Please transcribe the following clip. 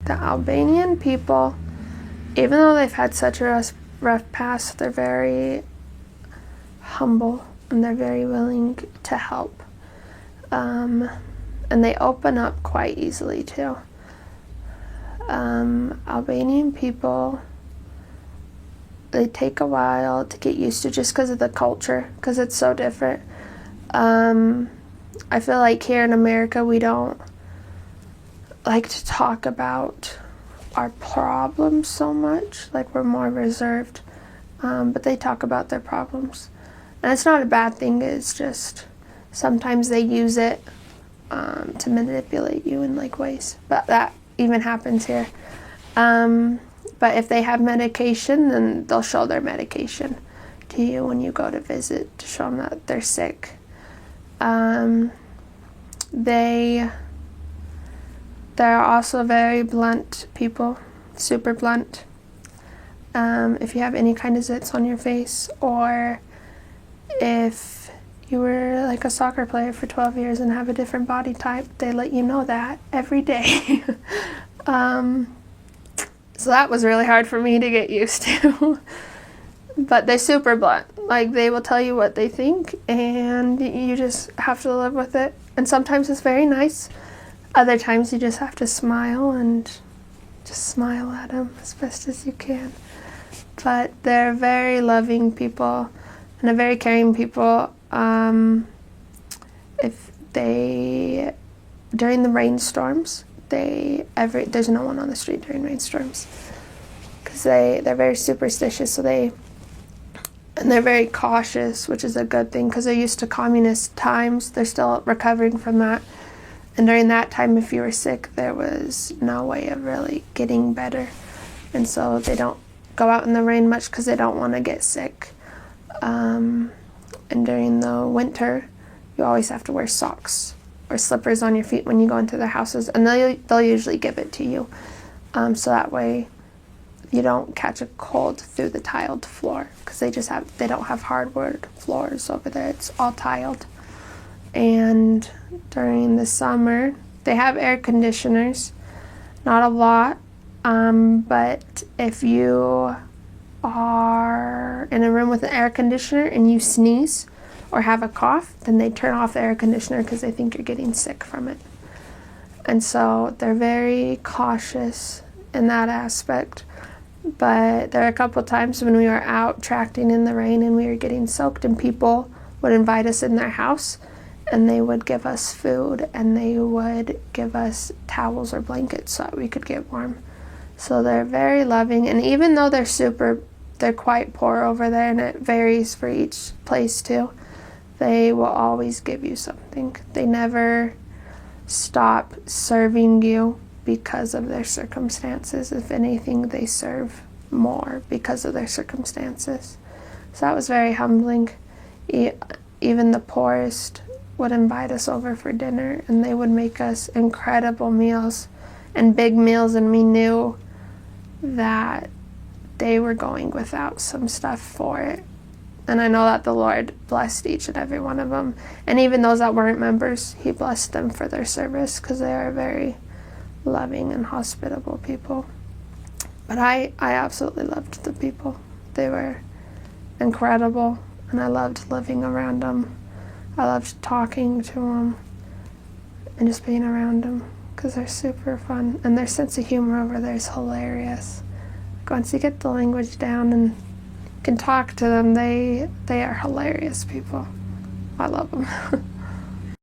The Albanian people, even though they've had such a rough past, they're very humble and they're very willing to help. And they open up quite easily too. Albanian people, they take a while to get used to just because of the culture, because it's so different. I feel like here in America we don't like to talk about our problems so much, like we're more reserved, but they talk about their problems. And it's not a bad thing, it's just sometimes they use it to manipulate you in like ways, but that even happens here. But if they have medication, then they'll show their medication to you when you go to visit to show them that they're sick. They're also very blunt people, super blunt. If you have any kind of zits on your face, or if you were like a soccer player for 12 years and have a different body type, they let you know that every day. So that was really hard for me to get used to. But they're super blunt. Like, they will tell you what they think, and you just have to live with it. And sometimes it's very nice. Other times you just have to smile and just smile at them as best as you can. But they're very loving people and a very caring people. During the rainstorms, there's no one on the street during rainstorms, because they're very superstitious. And they're very cautious, which is a good thing, because they're used to communist times. They're still recovering from that. And during that time, if you were sick, there was no way of really getting better. And so they don't go out in the rain much because they don't want to get sick. And during the winter, you always have to wear socks or slippers on your feet when you go into their houses. And they'll usually give it to you. So that way you don't catch a cold through the tiled floor, because they don't have hardwood floors over there. It's all tiled. And during the summer, they have air conditioners. Not a lot, but if you are in a room with an air conditioner and you sneeze or have a cough, then they turn off the air conditioner because they think you're getting sick from it. And so they're very cautious in that aspect. But there are a couple times when we were out tracting in the rain and we were getting soaked, and people would invite us in their house, and they would give us food, and they would give us towels or blankets so that we could get warm. So they're very loving, and even though they're quite poor over there, and it varies for each place too, they will always give you something. They never stop serving you because of their circumstances. If anything, they serve more because of their circumstances. So that was very humbling. Even the poorest would invite us over for dinner, and they would make us incredible meals and big meals, and we knew that they were going without some stuff for it. And I know that the Lord blessed each and every one of them. And even those that weren't members, He blessed them for their service, because they are very loving and hospitable people. But I absolutely loved the people. They were incredible, and I loved living around them. I loved talking to them and just being around them, because they're super fun, and their sense of humor over there is hilarious. Once you get the language down and can talk to them, they are hilarious people. I love them.